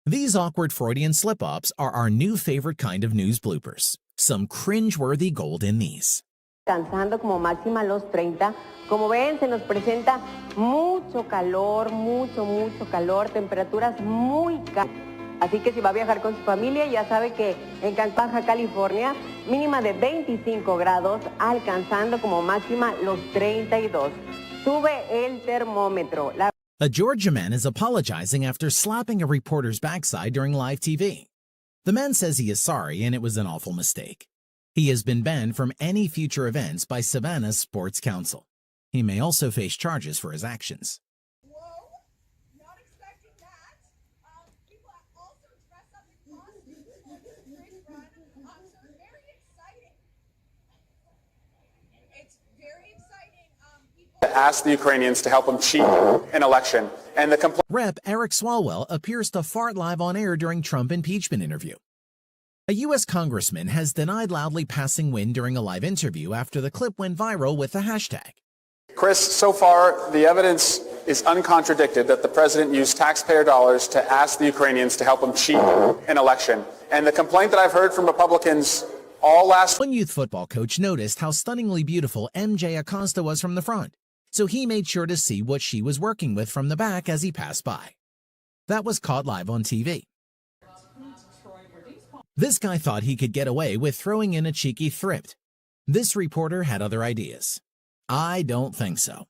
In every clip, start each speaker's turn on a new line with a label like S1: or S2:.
S1: These awkward Freudian slip-ups are our new favorite kind of news bloopers. Some cringe-worthy gold in these.
S2: Alcanzando como máxima los 30. Como ven, se nos presenta mucho calor, mucho calor, temperaturas muy cálidas. Así que si va a viajar con su familia, ya sabe que en Cancún, Baja California, mínima de 25 grados, alcanzando como máxima los 32. Sube el termómetro.
S1: A Georgia man is apologizing after slapping a reporter's backside during live TV. The man says he is sorry and it was an awful mistake. He has been banned from any future events by Savannah's Sports Council. He may also face charges for his actions.
S3: Whoa, not expecting that. People also dress up in costumes on this race run. So very exciting. It's very exciting.
S4: To ask the Ukrainians to help them cheat an election. And the
S1: Rep. Eric Swalwell appears to fart live on air during Trump impeachment interview. A U.S. congressman has denied loudly passing wind during a live interview after the clip went viral with the hashtag.
S4: Chris, so far, the evidence is uncontradicted that the president used taxpayer dollars to ask the Ukrainians to help him cheat an election. And the complaint that I've heard from Republicans all last...
S1: One youth football coach noticed how stunningly beautiful MJ Acosta was from the front, so he made sure to see what she was working with from the back as he passed by. That was caught live on TV. This guy thought he could get away with throwing in a cheeky thrift. This reporter had other ideas. I don't think so.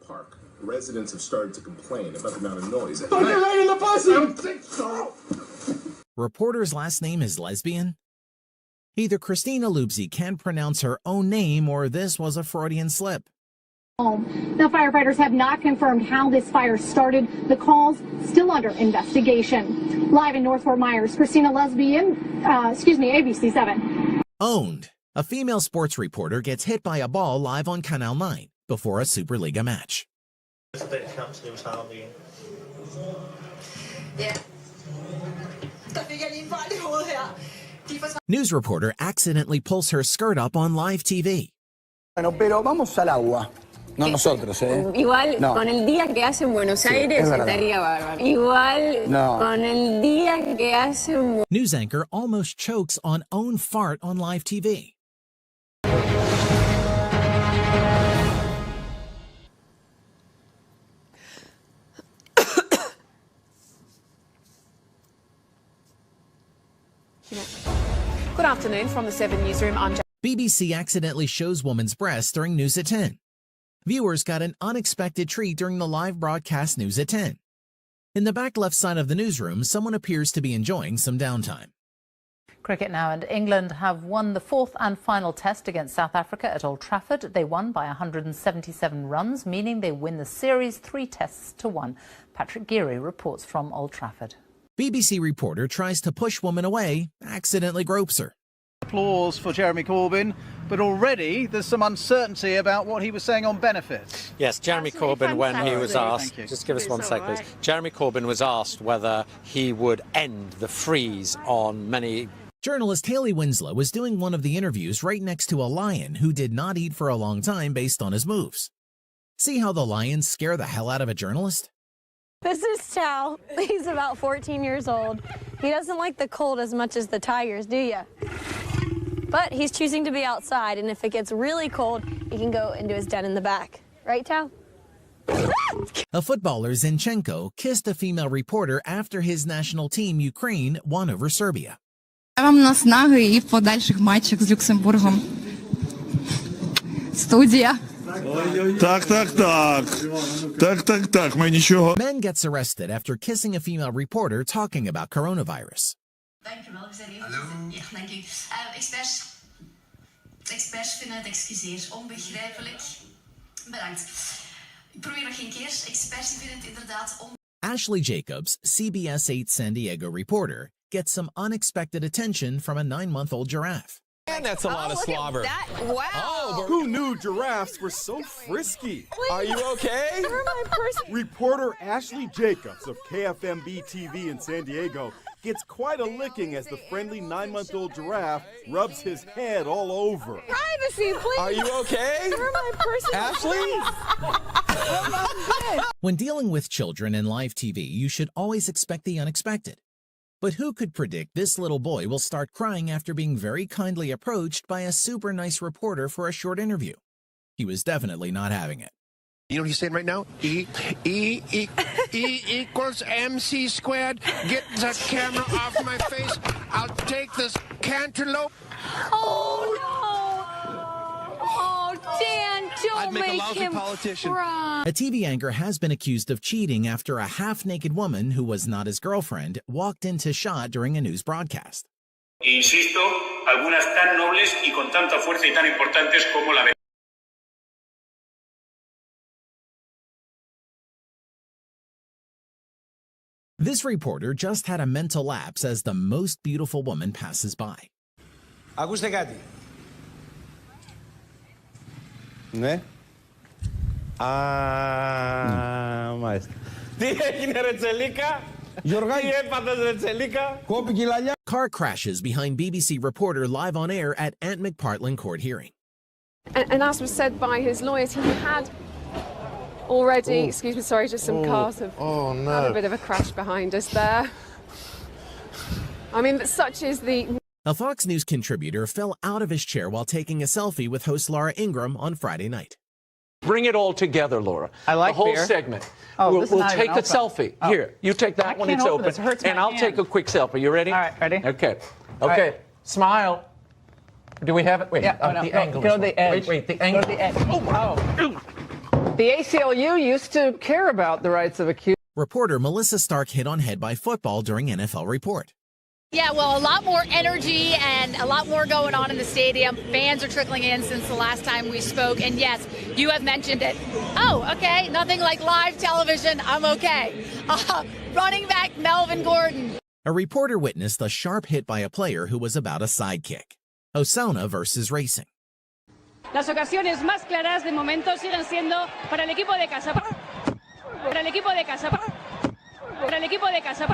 S5: Park. Residents have started to complain about the amount of noise.
S6: Don't get right in the bus! I don't think so.
S1: Reporter's last name is lesbian? Either Christina Lubzi can't pronounce her own name or this was a Freudian slip.
S7: Now, firefighters have not confirmed how this fire started. The call's still under investigation. Live in North Fort Myers, Christina ABC 7.
S1: Owned. A female sports reporter gets hit by a ball live on Canal 9 before a Superliga match. News reporter accidentally pulls her skirt up on live TV.
S8: Bueno, pero vamos al agua. No nosotros, ¿eh?
S9: Igual
S8: no.
S9: Con el día que hace en Buenos Aires estaría bárbaro. Igual con el día que hace en...
S1: News anchor almost chokes on own fart on live TV.
S10: Good afternoon from the 7 Newsroom. I'm
S1: BBC accidentally shows woman's breasts during News at 10. Viewers got an unexpected treat during the live broadcast News at 10. In the back left side of the newsroom, someone appears to be enjoying some downtime.
S11: Cricket now, and England have won the fourth and final test against South Africa at Old Trafford. They won by 177 runs, meaning they win the series 3-1. Patrick Geary reports from Old Trafford.
S1: BBC reporter tries to push woman away, accidentally gropes her.
S12: Applause for Jeremy Corbyn, but already there's some uncertainty about what he was saying on benefits.
S13: Yes, Jeremy Corbyn, when he was asked, just give us 1 sec, please. Jeremy Corbyn was asked whether he would end the freeze on many.
S1: Journalist Hayley Winslow was doing one of the interviews right next to a lion who did not eat for a long time based on his moves. See how the lions scare the hell out of a journalist?
S14: This is Chow. He's about 14 years old. He doesn't like the cold as much as the tigers, do you? But he's choosing to be outside, and if it gets really cold, he can go into his den in the back. Right, Chow?
S1: A footballer, Zinchenko, kissed a female reporter after his national team, Ukraine, won over Serbia.
S15: Вам наснаги і в подальших матчах з Люксембургом. Студія.
S6: Так, ми нічого.
S1: Man gets arrested after kissing a female reporter talking about coronavirus.
S16: Dankjewel, ik zei even. Ja, dank u. Experts vinden het excuseer onbegrijpelijk. Bedankt. Ik probeer nog een keer. Experts vinden het inderdaad
S1: Ashley Jacobs, CBS 8 San Diego reporter, gets some unexpected attention from a 9-month-old giraffe.
S17: And that's a lot of slobber.
S14: Wow.
S17: Oh,
S18: who knew giraffes were so frisky?
S17: Are you okay?
S18: Reporter Ashley Jacobs of KFMB TV in San Diego gets quite a licking as the friendly 9-month-old giraffe rubs his head all over.
S14: Privacy, please.
S17: Are you okay?
S14: My personal
S17: Ashley?
S1: When dealing with children in live TV, you should always expect the unexpected. But who could predict this little boy will start crying after being very kindly approached by a super nice reporter for a short interview? He was definitely not having it.
S19: You know what he's saying right now? E equals MC squared. Get the camera off my face. I'll take this cantaloupe.
S14: Oh, no. Oh, Dan, don't make him cry.
S1: A TV anchor has been accused of cheating after a half-naked woman who was not his girlfriend walked into shot during a news broadcast.
S20: Insisto, algunas tan nobles y con tanta fuerza y tan importantes como la.
S1: This reporter just had a mental lapse as the most beautiful woman passes by.
S21: Ακούστε κάτι.
S22: Ναι. Μάλιστα.
S17: Τι έγινε ρε Τσελίκα? Τι έπαθες ρε Τσελίκα?
S22: Κόπηκε η λαλιά.
S1: Car crashes behind BBC reporter live on air at Ant McPartlin court hearing.
S10: And as was said by his lawyers, he had already, excuse me, sorry, just some cars have had a bit of a crash behind us there. I mean, such is the...
S1: A Fox News contributor fell out of his chair while taking a selfie with host Laura Ingraham on Friday night.
S23: Bring it all together, Laura.
S12: I like
S23: the whole
S12: beer.
S23: segment.
S12: Oh,
S23: we'll
S12: this is not
S23: take
S12: even
S23: a
S12: open.
S23: selfie.
S12: Oh.
S23: Here, you take that
S12: I
S23: one.
S12: can't
S23: It's
S12: open
S23: open.
S12: this. It hurts
S23: And
S12: my
S23: I'll
S12: hand.
S23: take a quick selfie. You ready?
S12: All right, ready?
S23: Okay.
S12: All
S23: Okay.
S12: right.
S23: Smile. Do we have it? Wait.
S12: Yeah,
S23: the
S12: no,
S23: angle.
S12: go
S23: is
S12: to the
S23: wrong.
S12: edge.
S23: Wait. The angle.
S12: Go to the edge.
S23: Oh, wow.
S12: The ACLU used to care about the rights of accused.
S1: Reporter Melissa Stark hit on head by football during NFL Report.
S24: Yeah, well, a lot more energy and a lot more going on in the stadium. Fans are trickling in since the last time we spoke. And yes, you have mentioned it. Oh, okay. Nothing like live television. I'm okay. Running back Melvin Gordon.
S1: A reporter witnessed a sharp hit by a player who was about a sidekick. Osona versus Racing.
S25: Las ocasiones más claras de momento siguen siendo para el equipo de casa. Para el equipo de casa. Para el equipo de casa.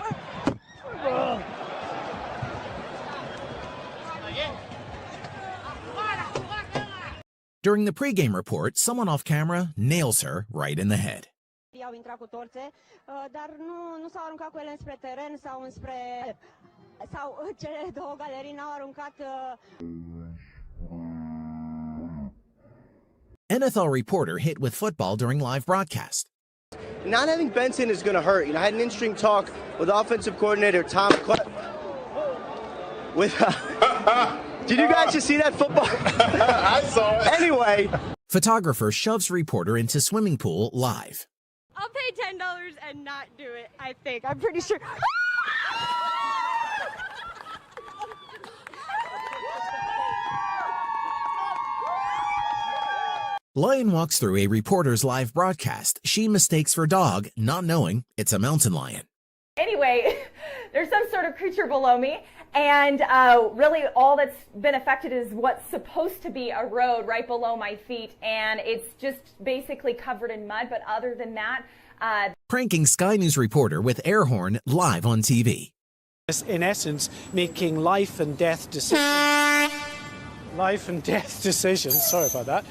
S1: During the pregame report, someone off camera nails her right in the head.
S26: Au intrat cu torțe, dar nu s-au aruncat cu ele spre teren sau spre sau cele două galerii n-au aruncat.
S1: NFL reporter hit with football during live broadcast.
S27: Not having Benson is going to hurt. You know, I had an interesting talk with offensive coordinator Tom. Did you guys just see that football?
S6: I saw it.
S27: Anyway.
S1: Photographer shoves reporter into swimming pool live.
S26: I'll pay $10 and not do it, I think. I'm pretty sure.
S1: Lion walks through a reporter's live broadcast she mistakes for dog, not knowing it's a mountain lion.
S28: Anyway, there's some sort of creature below me, and really all that's been affected is what's supposed to be a road right below my feet, and it's just basically covered in mud, but other than that...
S1: Pranking Sky News reporter with air horn live on TV.
S29: In essence, making life and death decisions. Sorry about that.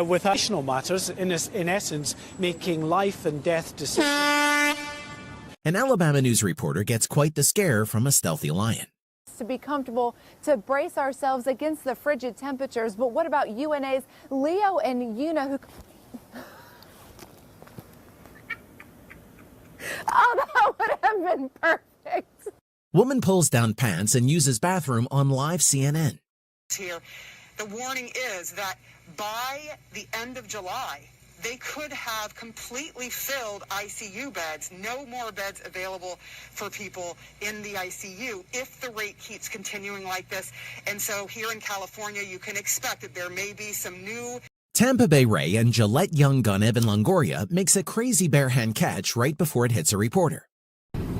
S29: With additional matters, in essence, making life and death decisions.
S1: An Alabama news reporter gets quite the scare from a stealthy lion.
S30: To be comfortable, to brace ourselves against the frigid temperatures. But what about UNA's Leo and Yuna, who... Oh, that would have been perfect.
S1: Woman pulls down pants and uses bathroom on live CNN.
S31: Here, the warning is that by the end of July, they could have completely filled ICU beds, no more beds available for people in the ICU if the rate keeps continuing like this. And so here in California, you can expect that there may be some new...
S1: Tampa Bay Ray and Gillette young gun Evan Longoria makes a crazy bare hand catch right before it hits a reporter.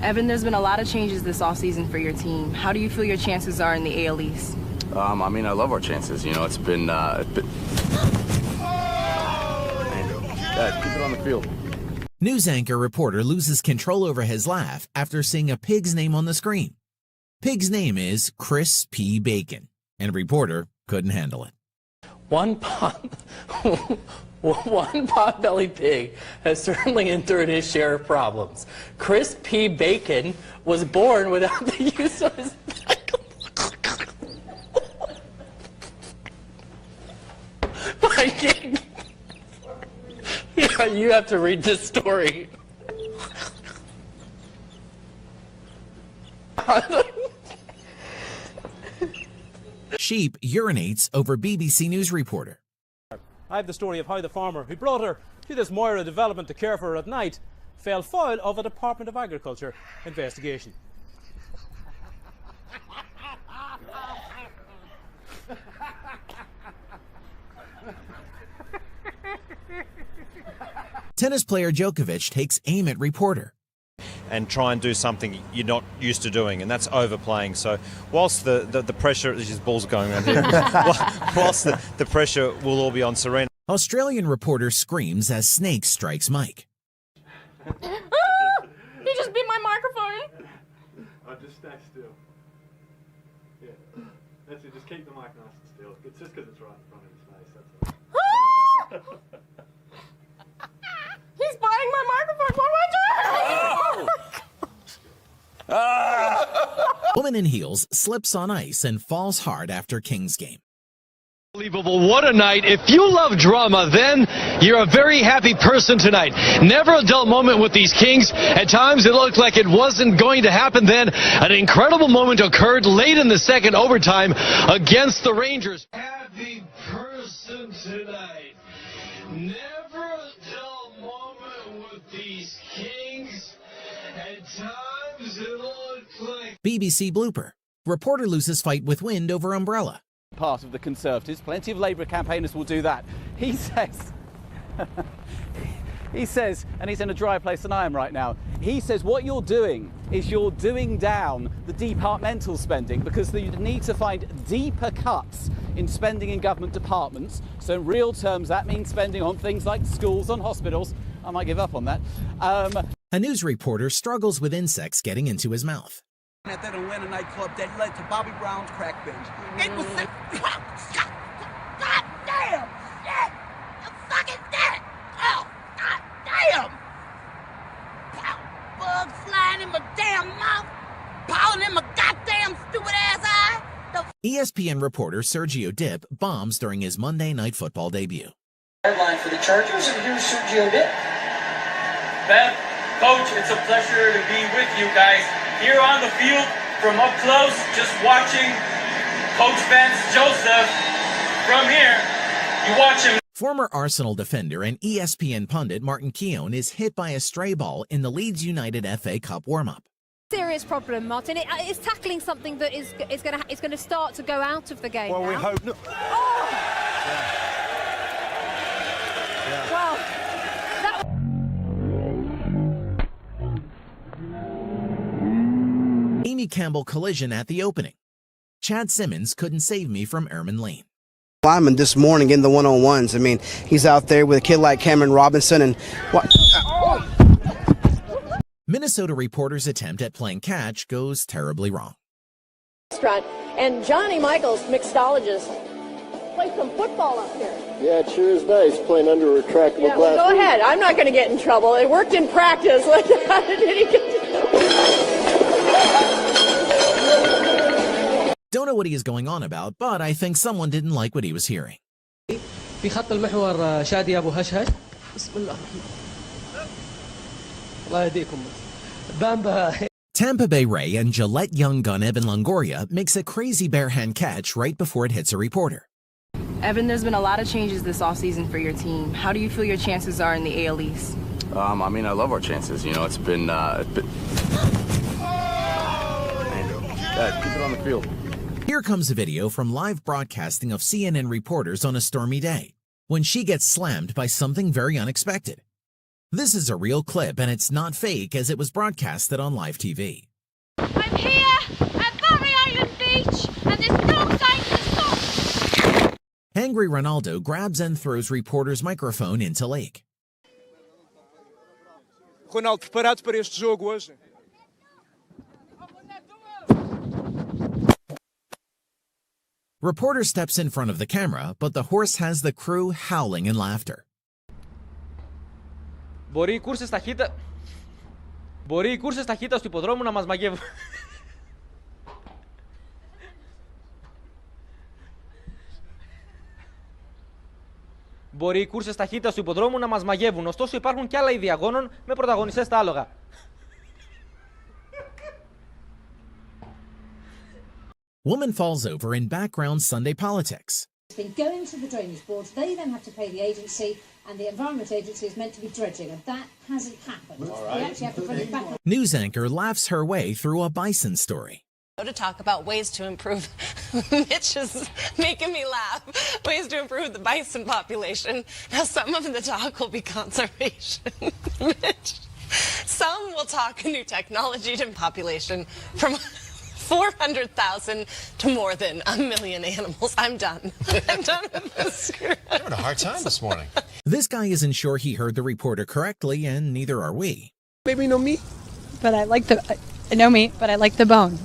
S32: Evan, there's been a lot of changes this offseason for your team. How do you feel your chances are in the AL East?
S33: I mean, I love our chances. You know, it's been... keep it on the field.
S1: News anchor reporter loses control over his laugh after seeing a pig's name on the screen. Pig's name is Chris P. Bacon, and reporter couldn't handle it.
S2: One pot-bellied pig has certainly endured his share of problems. Chris P. Bacon was born without the use of his Viking. Yeah, you have to read this story.
S1: Sheep urinates over BBC News reporter.
S3: I have the story of how the farmer who brought her to this Moira development to care for her at night fell foul of a Department of Agriculture investigation.
S1: Tennis player Djokovic takes aim at reporter.
S4: And try and do something you're not used to doing, and that's overplaying. So whilst the pressure, there's just balls going around here, whilst the pressure will all be on Serena.
S1: Australian reporter screams as snake strikes Mike.
S25: He just beat my microphone.
S5: Oh, just stay still. Yeah, that's it. Just keep the mic nice and still. It's just because it's right in front of his face. That's all.
S25: He's biting my microphone. What do I do?
S1: Woman in heels slips on ice and falls hard after Kings game.
S7: Unbelievable. What a night. If you love drama, then you're a very happy person tonight. Never a dull moment with these Kings. At times it looked like it wasn't going to happen. Then an incredible moment occurred late in the second overtime against the Rangers.
S8: Happy person tonight. Never a dull moment with these Kings. At times it looked like...
S1: BBC blooper. Reporter loses fight with wind over umbrella.
S12: Part of the Conservatives, plenty of Labour campaigners will do that. He says, and he's in a drier place than I am right now, he says what you're doing is you're doing down the departmental spending because you need to find deeper cuts in spending in government departments. So in real terms, that means spending on things like schools, on hospitals. I might give up on that.
S1: A news reporter struggles with insects getting into his mouth.
S9: At that Atlanta nightclub that led to Bobby Brown's crack binge. It was God damn shit! You fucking dead! Oh, God damn! Bugs flying in my damn mouth, pouting in my goddamn stupid ass eye.
S1: ESPN reporter Sergio Dip bombs during his Monday Night Football debut.
S11: Headline for the Chargers, and here's Sergio Dip.
S13: Beth, Coach, it's a pleasure to be with you guys. Here on the field, from up close, just watching Coach Vance Joseph. From here, you watch him.
S1: Former Arsenal defender and ESPN pundit Martin Keown is hit by a stray ball in the Leeds United FA Cup warm-up.
S15: Serious problem, Martin. It's tackling something that is going to start to go out of the game.
S16: Well,
S15: now.
S16: we hope not.
S15: Oh!
S16: Yeah.
S15: Well, that.
S1: Amy Campbell collision at the opening. Chad Simmons couldn't save me from Ehrman Lane.
S27: Lineman this morning in the one-on-ones. I mean, he's out there with a kid like Cameron Robinson and what?
S1: Minnesota reporter's attempt at playing catch goes terribly wrong.
S18: And Johnny Michaels, mixologist, play some football up here.
S6: Yeah, it sure is nice playing under a retractable
S18: Yeah,
S6: glass.
S18: well, go ahead. I'm not going to get in trouble. It worked in practice. How did he get
S1: Don't know what he is going on about, but I think someone didn't like what he was hearing.
S13: في خط المحور شادي أبو هشهش. بسم الله الله يهديكم. Bamba.
S1: Tampa Bay Ray and Gillette young gun Evan Longoria makes a crazy bare hand catch right before it hits a reporter.
S32: Evan, there's been a lot of changes this offseason for your team. How do you feel your chances are in the AL East?
S33: I mean, I love our chances. You know, it's been... keep it on the field.
S1: Here comes a video from live broadcasting of CNN reporters on a stormy day, when she gets slammed by something very unexpected. This is a real clip, and it's not fake as it was broadcasted on live TV.
S25: I'm here at Barry Island Beach, and there's no sign to stop.
S1: Angry Ronaldo grabs and throws reporter's microphone into lake.
S29: Ronaldo, preparado para este jogo hoje?
S1: Reporter steps in front of the camera, but the horse has the crew howling in laughter.
S10: Μπορεί οι κούρσες ταχύτητας του υποδρόμου να μας μαγεύουν. Μπορεί οι κούρσες ταχύτητας του υποδρόμου να μας μαγεύουν, ωστόσο υπάρχουν και άλλα είδη αγώνων με πρωταγωνιστές τα άλογα.
S1: Woman falls over in background Sunday politics.
S14: It's been going to the drainage boards. They then have to pay the agency, and the Environment Agency is meant to be dredging, and that hasn't happened.
S1: All
S14: They actually have to bring it back.
S1: News anchor laughs her way through a bison story.
S16: To talk about ways to improve. Mitch is making me laugh. Ways to improve the bison population. Now, some of the talk will be conservation. Mitch. Some will talk new technology to population from 400,000 to more than 1 million animals. I'm done. I'm done with this.
S17: You're having a hard time this morning.
S1: This guy isn't sure he heard the reporter correctly, and neither are we.
S19: Baby, no meat. But I like the no meat, but I like the bone.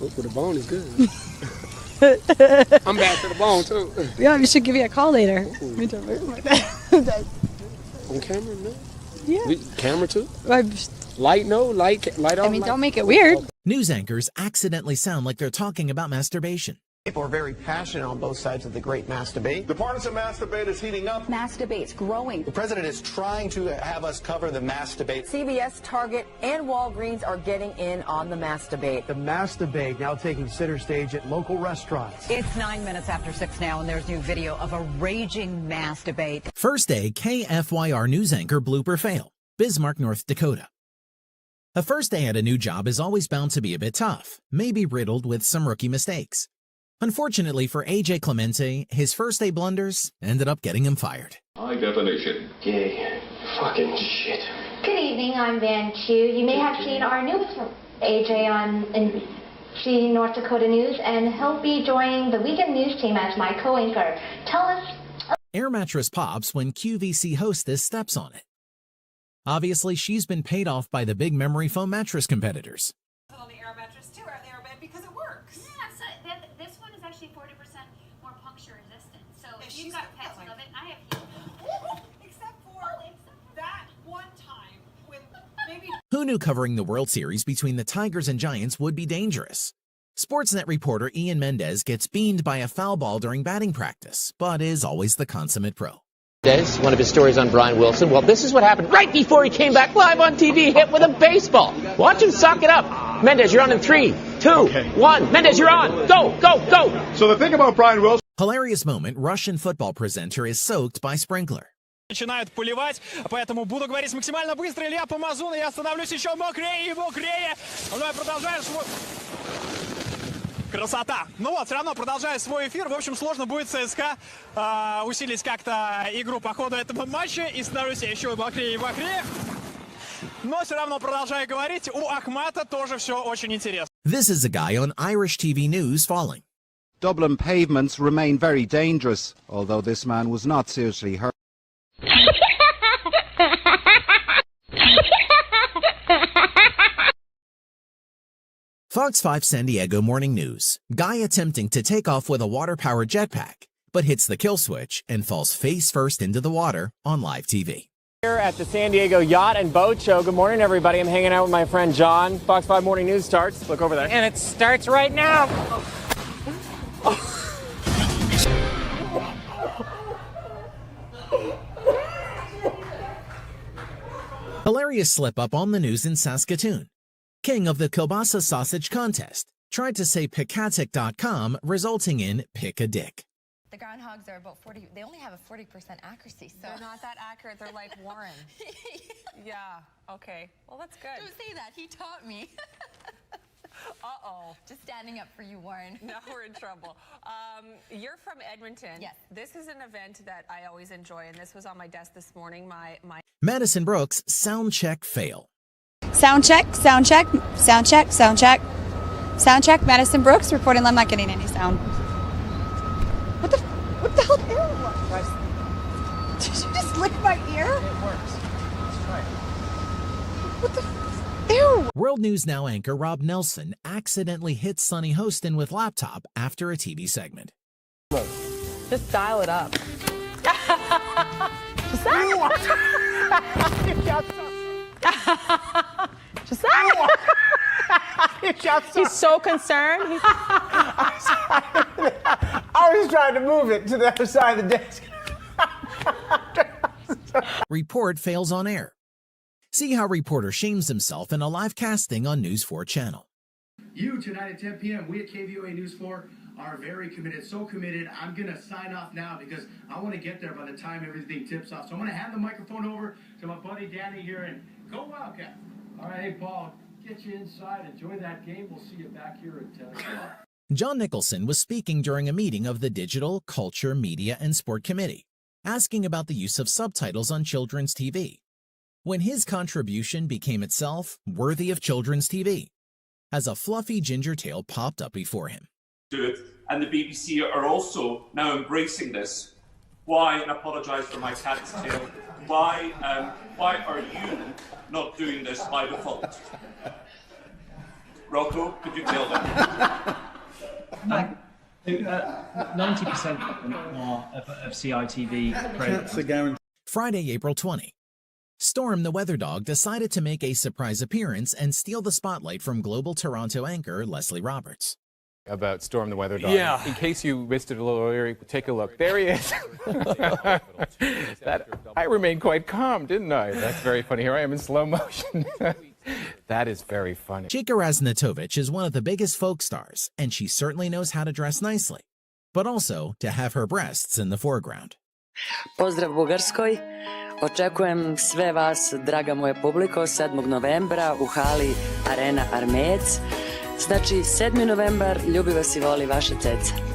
S20: Oh, the bone is good. I'm back to the bone too.
S19: Yeah, you should give me a call later.
S20: On camera, no?
S19: Yeah.
S20: Camera too? Light, no? Light off?
S19: I mean, don't make it weird.
S1: News anchors accidentally sound like they're talking about masturbation.
S21: People are very passionate on both sides of the great mass debate.
S22: The partisan mass debate is heating up.
S23: Mass debate's growing.
S22: The president is trying to have us cover the mass debate.
S23: CVS, Target, and Walgreens are getting in on the mass debate.
S21: The mass debate now taking center stage at local restaurants.
S23: It's 9 minutes after 6 now, and there's new video of a raging mass debate.
S1: First day KFYR news anchor blooper fail. Bismarck, North Dakota. A first day at a new job is always bound to be a bit tough, maybe riddled with some rookie mistakes. Unfortunately for AJ Clemente, his first day blunders ended up getting him fired.
S24: High definition.
S21: Gay. Fucking shit.
S26: Good evening, I'm Van Chu. You may have seen our newest AJ on NBC North Dakota News, and he'll be joining the weekend news team as my co-anchor. Tell us...
S1: Air mattress pops when QVC hostess steps on it. Obviously, she's been paid off by the big memory foam mattress competitors.
S28: On the air mattress too, or the air bed, because it works.
S15: Yeah, so this one is actually 40% more puncture resistant. So if you've got pets who love it, I have
S28: except for that one time when maybe.
S1: Who knew covering the World Series between the Tigers and Giants would be dangerous? Sportsnet reporter Ian Mendez gets beamed by a foul ball during batting practice, but is always the consummate pro.
S30: One of his stories on Brian Wilson. Well, this is what happened right before he came back live on TV, hit with a baseball. Watch him sock it up. Mendez, you're on in 3, 2, 1. Mendez, you're on. Go, go, go.
S22: So the thing about Brian Wilson.
S1: Hilarious moment, Russian football presenter is soaked by sprinkler.
S34: Начинают поливать, поэтому буду говорить максимально быстро. Илья Помазун, я становлюсь еще мокрее и мокрее. Давай продолжаем свой... Красота. Ну вот, все равно продолжая свой эфир. В общем, сложно будет ЦСКА усилить как-то игру по ходу этого матча. И становлюсь еще мокрее и мокрее. Но все равно продолжаю говорить. У Ахмата тоже все очень интересно.
S1: This is a guy on Irish TV News falling.
S35: Dublin pavements remain very dangerous, although this man was not seriously hurt.
S1: Fox 5 San Diego Morning News. Guy attempting to take off with a water-powered jetpack, but hits the kill switch and falls face first into the water on live TV.
S36: Here at the San Diego Yacht and Boat Show. Good morning, everybody. I'm hanging out with my friend John. Fox 5 Morning News starts. Look over there.
S37: And it starts right now.
S1: Hilarious slip-up on the news in Saskatoon. King of the kielbasa sausage contest tried to say picatic.com, resulting in pick a dick.
S38: The groundhogs are about 40, they only have a 40% accuracy, so.
S32: They're not that accurate, they're like Warren. Yeah, okay. Well, that's good.
S38: Don't say that, he taught me.
S39: Uh-oh.
S38: Just standing up for you, Warren.
S32: Now we're in trouble. You're from Edmonton.
S38: Yes.
S32: This is an event that I always enjoy, and this was on my desk this morning.
S1: Madison Brooks, sound check fail.
S19: Sound check, sound check, sound check, sound check. Sound check, Madison Brooks reporting I'm not getting any sound. What the hell ear was? Did you just lick my ear?
S34: It works. Let's try it.
S19: What the? Ew.
S1: World News Now anchor Rob Nelson accidentally hit Sonny Hostin with laptop after a TV segment.
S2: Just dial it up. He's so concerned.
S21: I was trying to move it to the other side of the desk.
S1: Report fails on air. See how reporter shames himself in a live casting on News 4 channel.
S21: You, tonight at 10 p.m., we at KVOA News 4 are very committed, so committed. I'm going to sign off now because I want to get there by the time everything tips off. So I'm going to hand the microphone over to my buddy Danny here, and go Wildcat. All right, hey, Paul, get you inside. Enjoy that game. We'll see you back here at 10 o'clock.
S1: John Nicholson was speaking during a meeting of the Digital, Culture, Media, and Sport Committee, asking about the use of subtitles on children's TV, when his contribution became itself worthy of children's TV, as a fluffy ginger tail popped up before him.
S3: And the BBC are also now embracing this. Why, and I apologise for my cat's tail, why are you not doing this by default? Rocco, could you tell them?
S4: 90% of CITV programs.
S1: Friday, April 20. Storm the Weather Dog decided to make a surprise appearance and steal the spotlight from Global Toronto anchor Leslie Roberts.
S5: About Storm the Weather Dog.
S20: Yeah.
S5: In case you missed it a little earlier, take a look. There he is. I remained quite calm, didn't I? That's very funny. Here I am in slow motion. That is very funny.
S1: Chika Raznatovich is one of the biggest folk stars, and she certainly knows how to dress nicely, but also to have her breasts in the foreground.
S6: Pozdrav Bugarskoj. Očekujem sve vas, draga moja publiko, 7. novembra u hali Arena Armejec. Znači, 7. novembar, ljubi vas I voli vaše ceca.